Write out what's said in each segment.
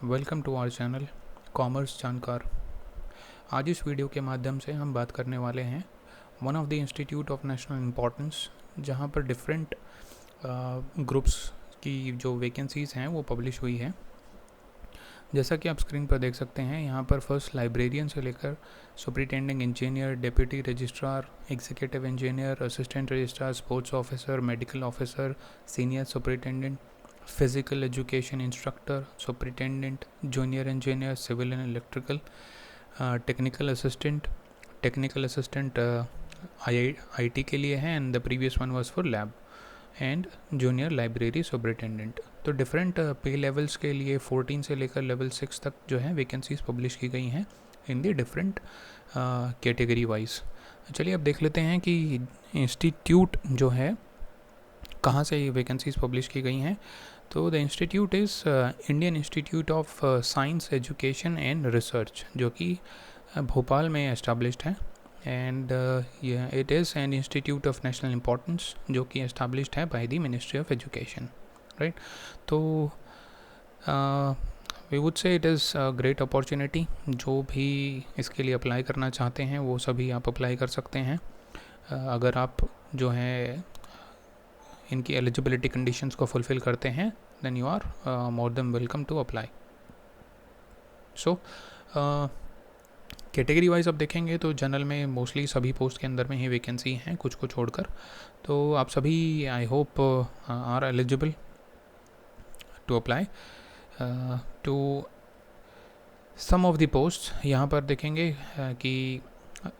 Welcome to our channel commerce Jankar. आज इस video के माध्यम से हम बात करने वाले हैं one of the institute of national importance, जहां पर डिफरेंट ग्रुप्स की जो वैकेंसीज़ हैं वो पब्लिश हुई है। जैसा कि आप स्क्रीन पर देख सकते हैं, यहाँ पर फर्स्ट लाइब्रेरियन से लेकर superintending engineer, deputy registrar, executive engineer, assistant registrar, sports officer, medical officer, senior superintendent, physical education instructor, superintendent, junior engineer, civil and electrical, technical assistant IT के लिए है, and the previous one was for lab, and junior library superintendent. तो different pay levels के लिए 14 से लेकर level 6 तक जो है वैकेंसीज पब्लिश की गई हैं इन दी डिफरेंट कैटेगरी वाइज। चलिए अब देख लेते हैं कि इंस्टीट्यूट जो है कहाँ से ये वैकेंसीज पब्लिश की गई हैं। तो the institute is Indian Institute of Science Education and Research, जो कि भोपाल में एस्टाब्लिश्ड है, and it is an institute of national importance जो कि एस्टाब्लिश्ड है by the Ministry of Education, right. तो we would say it is a great opportunity. जो भी इसके लिए अप्लाई करना चाहते हैं वो सभी आप अप्लाई कर सकते हैं। अगर आप जो है इनकी एलिजिबिलिटी कंडीशंस को फुलफ़िल करते हैं, then you are more than welcome to apply. So category wise अब देखेंगे तो जनरल में मोस्टली सभी पोस्ट के अंदर में ही वैकेंसी हैं, कुछ को छोड़कर। तो आप सभी I hope are eligible to apply to some of the post. यहाँ पर देखेंगे कि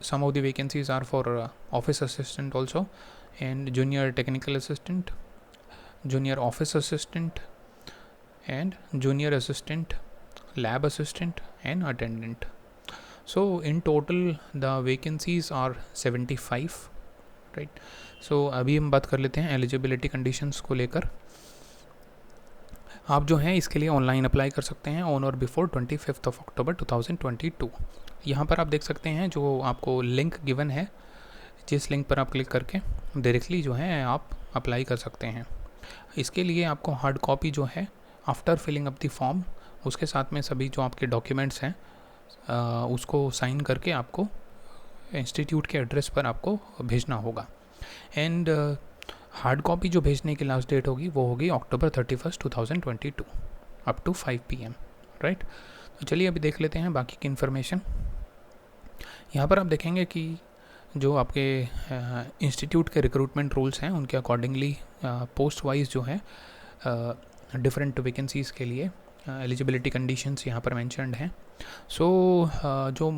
some of the vacancies are for office assistant also, and junior technical assistant, junior office assistant, and junior assistant, lab assistant, and attendant. So in total the vacancies are 75, right? So अभी हम बात कर लेते हैं eligibility conditions को लेकर। आप जो हैं इसके लिए ऑनलाइन अप्लाई कर सकते हैं ऑन और बिफोर 25 अक्टूबर 2022। यहाँ पर आप देख सकते हैं जो आपको लिंक गिवन है, जिस लिंक पर आप क्लिक करके डायरेक्टली जो है आप अप्लाई कर सकते हैं। इसके लिए आपको हार्ड कॉपी जो है after filling up the form, उसके साथ में सभी जो आपके डॉक्यूमेंट्स हैं उसको साइन करके आपको इंस्टीट्यूट के एड्रेस पर आपको भेजना होगा। एंड हार्ड कॉपी जो भेजने की लास्ट डेट होगी वो होगी अक्टूबर 31, 2022 अप टू 5 PM, राइट। तो चलिए अभी देख लेते हैं बाकी की इन्फॉर्मेशन। यहाँ पर आप देखेंगे कि जो आपके इंस्टीट्यूट के रिक्रूटमेंट रूल्स हैं उनके अकॉर्डिंगली पोस्ट वाइज जो है डिफरेंट वैकेंसीज़ के लिए एलिजिबिलिटी कंडीशंस यहाँ पर मेंशन्ड हैं। सो जो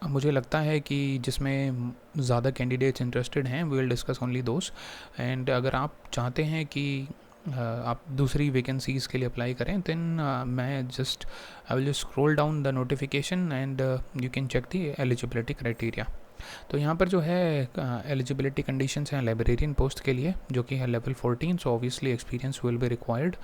मुझे लगता है कि जिसमें ज़्यादा कैंडिडेट्स इंटरेस्टेड हैं we will discuss only those. And अगर आप चाहते हैं कि आप दूसरी वैकेंसीज़ के लिए अप्लाई करें, देन मैं I will just scroll down the notification and you can check the eligibility criteria. तो यहाँ पर जो है एलिजिबिलिटी कंडीशंस हैं लाइब्रेरियन पोस्ट के लिए, जो कि है level 14। So obviously experience will be required.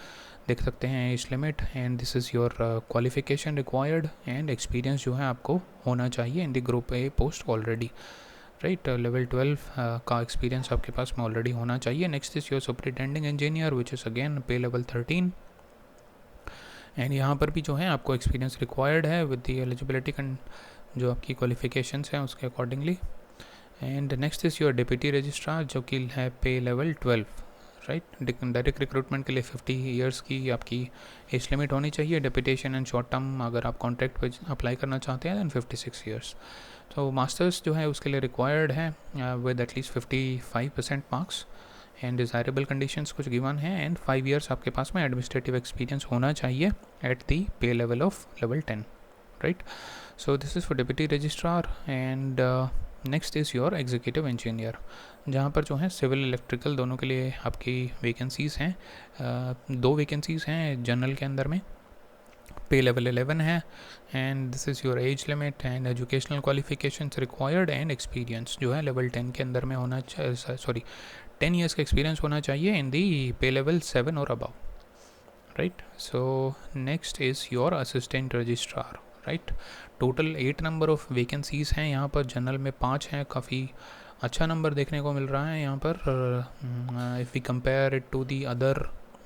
देख सकते हैं age limit, and this is your qualification required, and experience जो है आपको होना चाहिए in the group A post already, right. Level 12 का एक्सपीरियंस आपके पास में ऑलरेडी होना चाहिए। Next is your superintending engineer which is again पे लेवल 13, एंड यहाँ पर भी जो है आपको एक्सपीरियंस रिक्वायर्ड है विद द एलिजिबिलिटी जो आपकी क्वालिफिकेशंस हैं उसके accordingly. And next is your deputy registrar जो कि है पे लेवल 12, राइट। डायरेक्ट रिक्रूटमेंट के लिए 50 ईयर्स की आपकी एज लिमिट होनी चाहिए। डेपुटेशन एंड शॉर्ट टर्म अगर आप कॉन्ट्रैक्ट पे अप्लाई करना चाहते हैं दैन 56 ईयर्स। तो मास्टर्स जो है उसके लिए रिक्वायर्ड है with at least 55% marks, and desirable conditions कुछ गिवन हैं, एंड 5 ईयर्स आपके पास में एडमिनिस्ट्रेटिव एक्सपीरियंस होना चाहिए एट दी पे level of level 10, right? So this is for deputy registrar, and next is your executive engineer, जहाँ पर जो है सिविल इलेक्ट्रिकल दोनों के लिए आपकी वैकेंसीज़ हैं। 2 वैकेंसीज़ हैं जनरल के अंदर में, पे लेवल 11 है, and this is your age limit and educational qualifications required, and experience जो है लेवल 10 के अंदर में होना चाहिए, 10 ईयर्स का एक्सपीरियंस होना चाहिए इन दी पे लेवल 7 और above, right. So next is your assistant registrar, right. Total 8 number of vacancies हैं यहाँ पर, जनरल में 5 हैं। काफ़ी अच्छा नंबर देखने को मिल रहा है यहाँ पर if we compare it to the other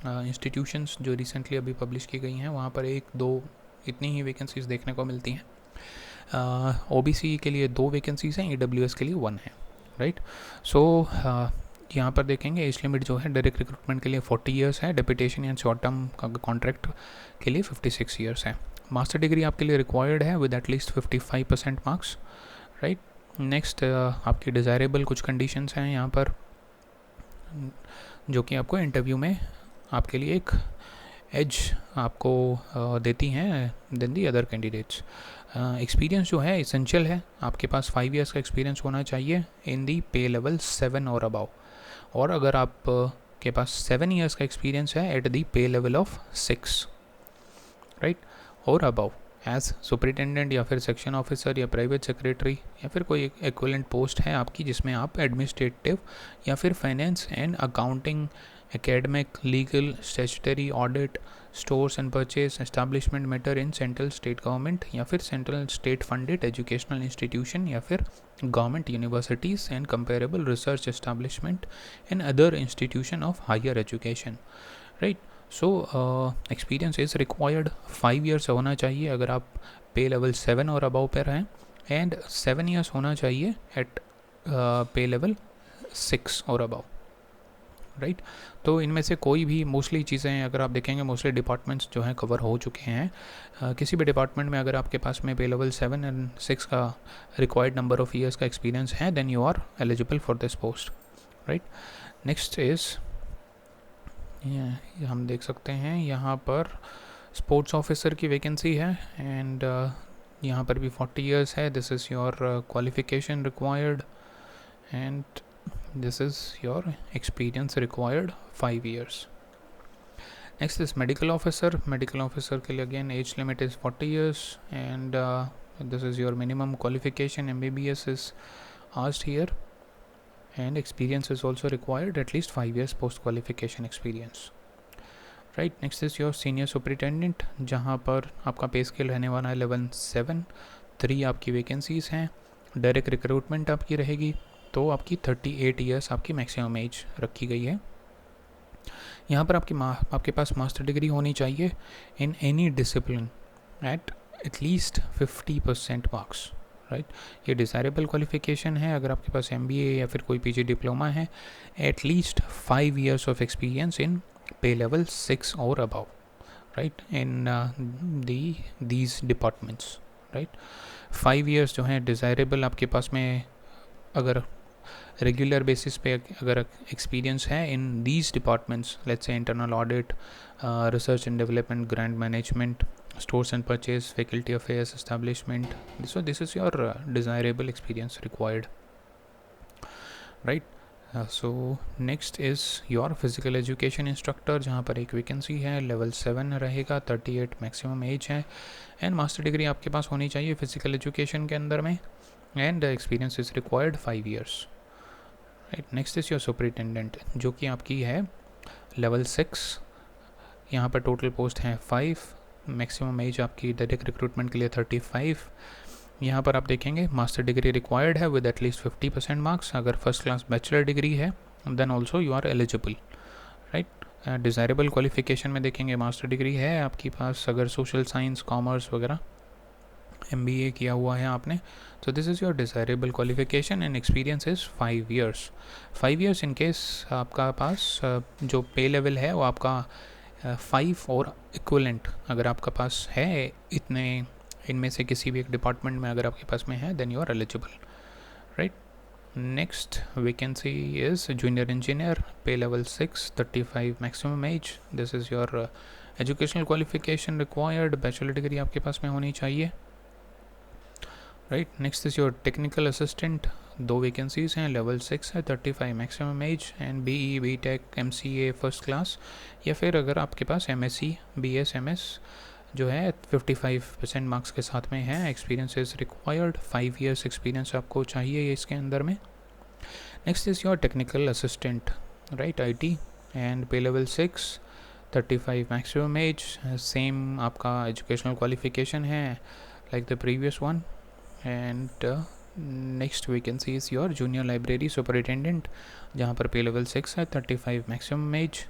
institutions जो रिसेंटली अभी पब्लिश की गई हैं। वहाँ पर 1, 2 इतनी ही वैकेंसीज़ देखने को मिलती हैं। OBC के लिए 2 वैकेंसीज़ हैं, EWS के लिए 1 है, राइट। सो यहाँ पर देखेंगे एज लिमिट जो है डायरेक्ट रिक्रूटमेंट के लिए 40 इयर्स है, डेपुटेशन या शॉर्ट टर्म कॉन्ट्रैक्ट के लिए 56 इयर्स है। मास्टर डिग्री आपके लिए रिक्वायर्ड है with at least 55% marks, right. Next आपकी डिज़ायरेबल कुछ कंडीशंस हैं यहाँ पर जो कि आपको इंटरव्यू में आपके लिए एक एज आपको देती हैं than the other candidates. Experience जो है इसेंशियल है, आपके पास 5 इयर्स का एक्सपीरियंस होना चाहिए इन दी पे लेवल 7 और अबाव, और अगर आप के पास 7 इयर्स का एक्सपीरियंस है एट दी पे level of 6, right, or above as superintendent या फिर सेक्शन ऑफिसर या प्राइवेट सेक्रेटरी या फिर कोई इक्विवेलेंट पोस्ट है आपकी जिसमें आप एडमिनिस्ट्रेटिव या फिर finance and accounting, academic, legal, statutory, audit, stores and purchase, establishment matter in central state government या फिर central state funded educational institution या फिर government universities and comparable research establishment in other institution of higher education, right. So experience is required, 5 years होना चाहिए अगर आप पे level 7 or above पर हैं, एंड 7 ईयर्स होना चाहिए एट पे लेवल 6 और अबाव, राइट। तो इनमें से कोई भी मोस्टली चीज़ें अगर आप देखेंगे मोस्टली डिपार्टमेंट्स जो हैं कवर हो चुके हैं। किसी भी डिपार्टमेंट में अगर आपके पास में पे लेवल 7 एंड 6 का रिक्वायर्ड नंबर ऑफ़ ईयर्स का एक्सपीरियंस है then you are eligible for this post, right. Next is हम देख सकते हैं यहाँ पर स्पोर्ट्स ऑफिसर की वैकेंसी है, एंड यहाँ पर भी 40 इयर्स है। This is your qualification required, and this is your experience required 5 years. Next is medical officer. Medical officer के लिए again age limit is 40 years, and this is your minimum qualification. MBBS is asked here, and experience is also required, at least 5 years post qualification experience, right. Next is your senior superintendent, जहाँ पर आपका पे scale रहने वाला है 11/7, 3 आपकी vacancies हैं, direct recruitment आपकी रहेगी, तो आपकी 38 इयर्स आपकी मैक्सिमम एज रखी गई है। यहाँ पर आपके पास मास्टर डिग्री होनी चाहिए in any discipline at least 50% marks, right. ये डिज़ायरेबल क्वालिफिकेशन है। अगर आपके पास MBA या फिर कोई PG डिप्लोमा है, at least 5 years of experience in पे level 6 or above, right, in these departments, right. 5 years जो हैं डिज़ायरेबल आपके पास में अगर रेगुलर बेसिस पे अगर एक्सपीरियंस है in these departments, let's say internal audit, research and development, grant management, stores and purchase, faculty affairs establishment, so this is your desirable experience required, right. So next is your physical education instructor, जहाँ पर एक vacancy है, level 7 रहेगा, 38 maximum age है, and master degree आपके पास होनी चाहिए physical education के अंदर में, and experience is required 5 years, right. Next is your superintendent, जो कि आपकी है लेवल 6, यहाँ पर टोटल पोस्ट हैं 5, मैक्सिमम एज आपकी डायरेक्ट रिक्रूटमेंट के लिए 35। यहाँ पर आप देखेंगे मास्टर डिग्री रिक्वायर्ड है विद एटलीस्ट 50% मार्क्स, अगर फर्स्ट क्लास बैचलर डिग्री है then also you are eligible, right. Desirable qualification में देखेंगे मास्टर डिग्री है आपके पास, अगर सोशल साइंस, कॉमर्स वगैरह MBA किया हुआ है आपने, तो this is your desirable qualification, and experience is 5 years. 5 years in case आपका पास जो पे लेवल है वो आपका 5 और इक्विवेलेंट अगर आपका पास है, इतने इनमें से किसी भी एक डिपार्टमेंट में अगर आपके पास में है then you are eligible, right. Next vacancy is junior engineer, pay level 6, 35 maximum age, this is your educational qualification required, bachelor degree आपके पास में होनी चाहिए, right. Next is your technical assistant, 2 vacancies हैं, लेवल 6 है, 35 maximum age, and BE, BTech, MCA first class, या फिर अगर आपके पास MSc, BS, MS जो है 55% मार्क्स के साथ में है, experience is required, 5 years experience आपको चाहिए इसके अंदर में। Next is your technical assistant, right, IT, and pay level 6, 35 maximum age, same आपका एजुकेशनल क्वालिफिकेशन है like the previous one, and next vacancy is your junior library superintendent, जहाँ पर pay level 6 है, 35 maximum age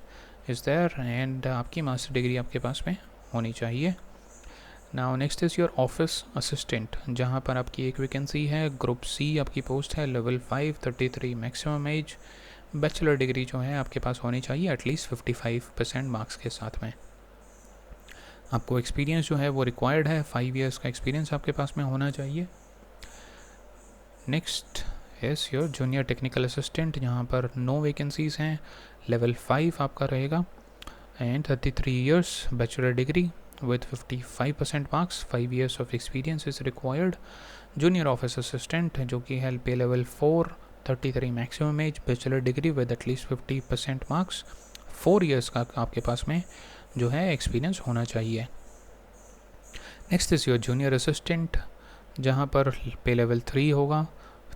is there, and आपकी master degree आपके पास में होनी चाहिए। Now next is your office assistant, जहाँ पर आपकी एक वैकेंसी है, ग्रुप सी आपकी पोस्ट है, level 5, 33 maximum age, bachelor degree जो है आपके पास होनी चाहिए एटलीस्ट 55% मार्क्स के साथ में। आपको एक्सपीरियंस जो है वो रिक्वायर्ड है, 5 इयर्स का एक्सपीरियंस आपके पास में होना चाहिए। Next is your junior technical assistant, जहाँ पर 9 वैकेंसीज़ हैं, लेवल 5 आपका रहेगा and 33 years, bachelor degree with 55% marks, 5 years of experience is required. Junior office assistant जो कि है पे level 4, 33 maximum age, bachelor degree with at least 50% marks, 4 years का आपके पास में जो है एक्सपीरियंस होना चाहिए। Next is your junior assistant, जहाँ पर पे लेवल 3 होगा,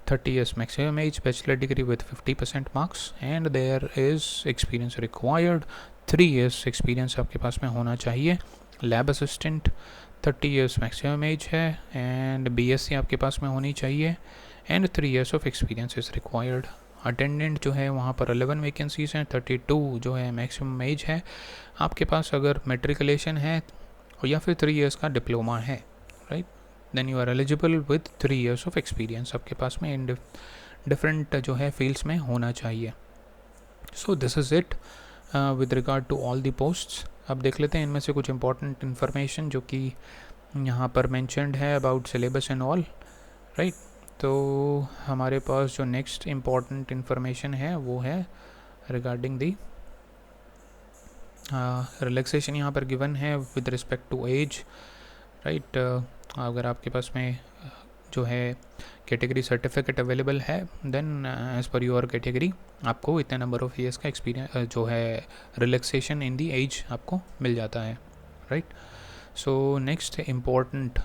30 years maximum age, bachelor degree with 50% marks and there is experience required, 3 years experience आपके पास में होना चाहिए। Lab assistant 30 years maximum age है एंड बीएससी आपके पास में होनी चाहिए and 3 years of experience is required. Attendant जो है वहाँ पर 11 वैकेंसीज़ हैं, 32 जो है मैक्सिमम एज है। आपके पास अगर मेट्रिकुलेशन है या फिर 3 इयर्स का डिप्लोमा है, right, then you are eligible with 3 years of experience आपके पास में इन डिफरेंट जो है फील्ड्स में होना चाहिए। So this is it with regard to all the posts. अब देख लेते हैं इनमें से कुछ इंपॉर्टेंट इन्फॉर्मेशन जो कि यहाँ पर मेंशन्ड है about syllabus and all, right. तो हमारे पास जो नेक्स्ट इम्पॉर्टेंट इन्फॉर्मेशन है वो है रिगार्डिंग दी रिलैक्सेशन यहाँ पर गिवन है with respect to age, right. अगर आपके पास में जो है कैटेगरी सर्टिफिकेट अवेलेबल है then as per your category आपको इतने नंबर ऑफ ईयर्स का एक्सपीरियंस जो है रिलैक्सेशन इन दी एज आपको मिल जाता है, right. So next important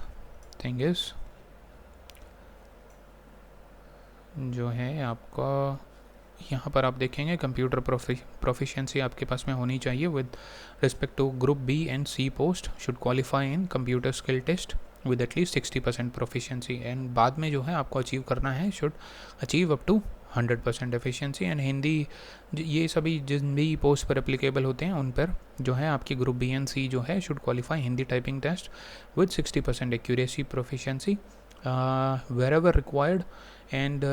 thing is जो है आपका यहाँ पर आप देखेंगे कंप्यूटर प्रोफिशिएंसी आपके पास में होनी चाहिए with respect to group B and C post, should qualify in computer skill test with at least 60% proficiency and बाद में जो है आपको अचीव करना है should achieve up to 100% efficiency and Hindi. ये सभी जिन भी पोस्ट पर एप्लीकेबल होते हैं उन पर जो है आपकी ग्रुप बी एंड सी जो है should qualify Hindi typing test with 60% accuracy proficiency wherever required and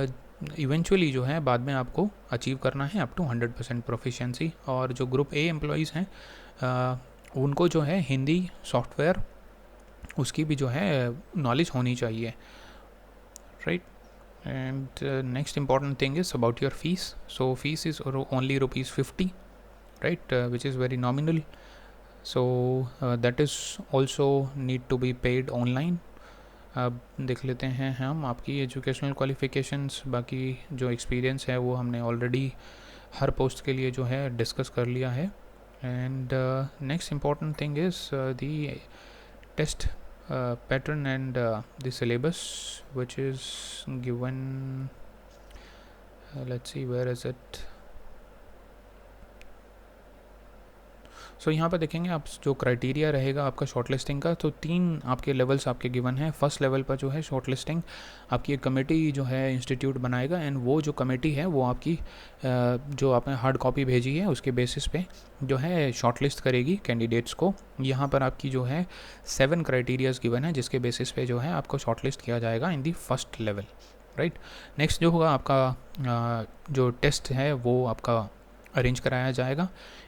eventually जो है बाद में आपको अचीव करना है अप टू 100% प्रोफिशिएंसी। और जो ग्रुप ए एम्प्लॉयज़ हैं उनको जो है हिंदी सॉफ्टवेयर उसकी भी जो है नॉलेज होनी चाहिए, right. And next important thing is about your fees. So fees is only ₹50, right, which is very nominal. So that is also need to be paid online. अब देख लेते हैं हम आपकी एजुकेशनल क्वालिफ़िकेशंस, बाकी जो एक्सपीरियंस है वो हमने ऑलरेडी हर पोस्ट के लिए जो है डिस्कस कर लिया है। And next important thing is the test pattern and the syllabus which is given, let's see where is it। सो यहाँ पर देखेंगे आप जो क्राइटेरिया रहेगा आपका शॉर्ट लिस्टिंग का, तो 3 आपके लेवल्स आपके गिवन है। फर्स्ट लेवल पर जो है शॉर्ट लिस्टिंग आपकी एक कमेटी जो है इंस्टीट्यूट बनाएगा एंड वो जो कमेटी है वो आपकी जो आपने हार्ड कॉपी भेजी है उसके बेसिस पे जो है शॉर्ट लिस्ट करेगी कैंडिडेट्स को। यहाँ पर आपकी जो है 7 क्राइटेरियाज गिवन है जिसके बेसिस पे जो है आपको शॉर्ट लिस्ट किया जाएगा in the first level, right. Next जो होगा आपका जो टेस्ट है वो आपका अरेंज कराया जाएगा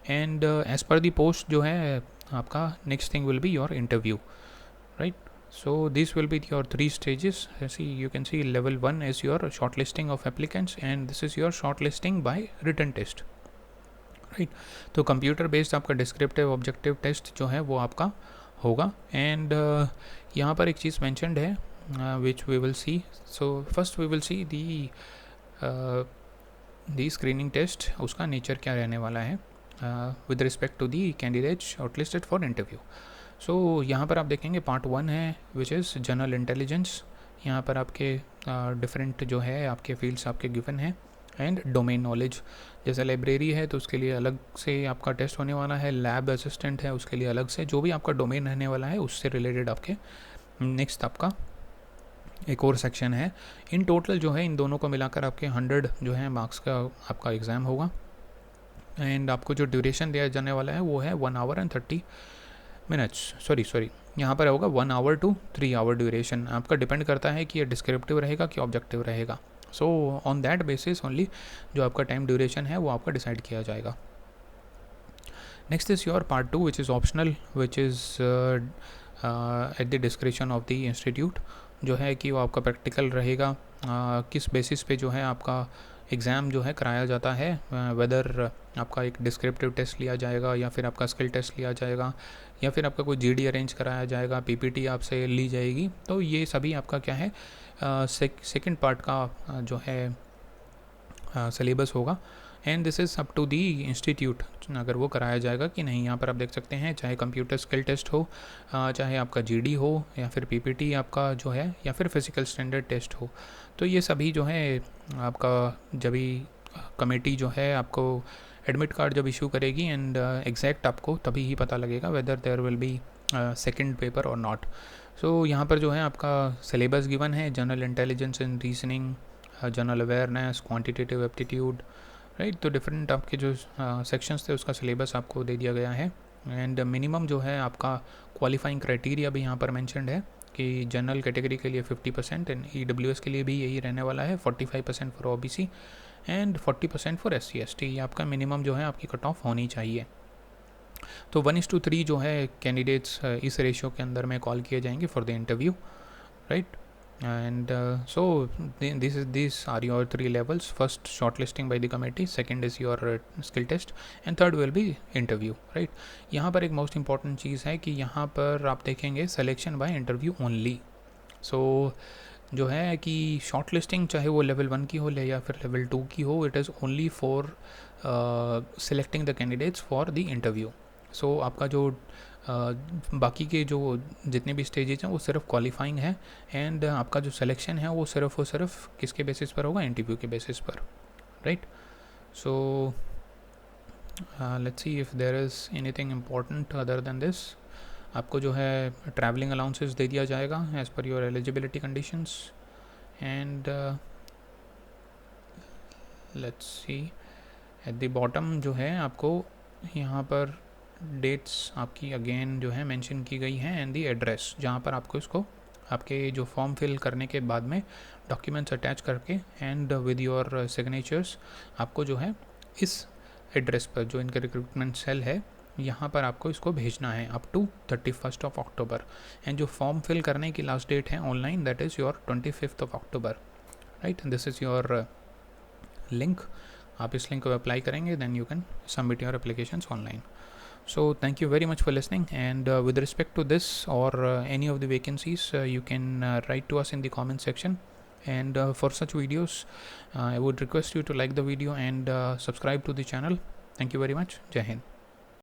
and as per the post जो है आपका next thing will be your interview, right. So this will be your 3 stages. See you can see level 1 is your shortlisting of applicants and this is your shortlisting by written test, right. तो computer based आपका descriptive objective test जो है वो आपका होगा and यहाँ पर एक चीज़ मैंशनड है which we will see. So first we will see the screening test, उसका नेचर क्या रहने वाला है with respect to the candidate shortlisted for interview. So यहाँ पर आप देखेंगे पार्ट 1 है विच इज़ जनरल इंटेलिजेंस। यहाँ पर आपके डिफरेंट जो है आपके फील्ड्स आपके गिवन है एंड डोमेन नॉलेज, जैसे लाइब्रेरी है तो उसके लिए अलग से आपका टेस्ट होने वाला है, लैब असिस्टेंट है उसके लिए अलग से, जो भी आपका डोमेन रहने वाला है उससे रिलेटेड आपके नेक्स्ट आपका एक और सेक्शन है। इन टोटल जो है इन दोनों को मिलाकर आपके 100 जो है मार्क्स का आपका एग्ज़ाम होगा एंड आपको जो ड्यूरेशन दिया जाने वाला है वो है 1 hour and 30 minutes, सॉरी यहाँ पर होगा 1 आवर टू 3 आवर ड्यूरेशन, आपका डिपेंड करता है कि ये डिस्क्रिप्टिव रहेगा कि ऑब्जेक्टिव रहेगा। So on that basis only जो आपका टाइम ड्यूरेशन है वो आपका डिसाइड किया जाएगा। Next is your part 2 which is optional, which is at the description of the institute, जो है कि वो आपका प्रैक्टिकल रहेगा, किस बेसिस पे जो है आपका एग्ज़ाम जो है कराया जाता है, वेदर आपका एक डिस्क्रिप्टिव टेस्ट लिया जाएगा या फिर आपका स्किल टेस्ट लिया जाएगा या फिर आपका कोई जीडी अरेंज कराया जाएगा, पीपीटी आपसे ली जाएगी। तो ये सभी आपका क्या है सेकंड पार्ट का जो है सिलेबस होगा, and this is up to the institute अगर वो कराया जाएगा कि नहीं। यहाँ पर आप देख सकते हैं चाहे कंप्यूटर स्किल टेस्ट हो, चाहे आपका जीडी हो या फिर पीपीटी आपका जो है या फिर फिजिकल स्टैंडर्ड टेस्ट हो, तो ये सभी जो है आपका जब भी कमेटी जो है आपको एडमिट कार्ड जब इशू करेगी एंड एग्जैक्ट आपको तभी ही पता लगेगा whether there will be second paper और नॉट। सो यहाँ पर जो है आपका सिलेबस गिवन है, general intelligence and reasoning, general awareness, quantitative aptitude, right. तो डिफरेंट आपके जो सेक्शंस थे उसका सिलेबस आपको दे दिया गया है, एंड मिनिमम जो है आपका क्वालिफाइंग क्राइटेरिया भी यहाँ पर मेंशन्ड है कि जनरल कैटेगरी के लिए 50% एंड EWS के लिए भी यही रहने वाला है, 45% for OBC and 40% for SC ST। ये आपका मिनिमम जो है आपकी कट ऑफ होनी चाहिए। तो 1:3 जो है कैंडिडेट्स इस रेशियो के अंदर में कॉल किए जाएंगे for the interview, right. And so these are your 3 levels. First, shortlisting by the committee, second is your skill test, and third will be interview, right। यहाँ पर एक most important चीज़ है कि यहाँ पर आप देखेंगे selection by interview only। so जो है कि शॉर्ट लिस्टिंग चाहे वो लेवल 1 की हो ले या फिर लेवल 2 की हो, it is only for selecting the candidates for the interview. So आपका जो बाकी के जो जितने भी स्टेजेस हैं वो सिर्फ क्वालिफाइंग है, एंड आपका जो सिलेक्शन है वो सिर्फ किसके बेसिस पर होगा, इंटरव्यू के बेसिस पर, right. So let's see if there is anything important other than this. आपको जो है ट्रैवलिंग अलाउंसेस दे दिया जाएगा as per your eligibility conditions, and let's see at the bottom जो है आपको यहाँ पर डेट्स आपकी अगेन जो है मेंशन की गई हैं, एंड दी एड्रेस जहाँ पर आपको इसको आपके जो फॉर्म फिल करने के बाद में डॉक्यूमेंट्स अटैच करके एंड विद योर सिग्नेचर्स आपको जो है इस एड्रेस पर जो इनका रिक्रूटमेंट सेल है यहाँ पर आपको इसको भेजना है अप टू 31 अक्टूबर। एंड जो फॉर्म फिल करने की लास्ट डेट है online that is your 25 October, right. This is your link, आप इस लिंक को अप्लाई करेंगे then you can submit your applications online. So thank you very much for listening, and with respect to this or any of the vacancies, you can write to us in the comment section, and for such videos I would request you to like the video and subscribe to the channel. Thank you very much. Jai Hind.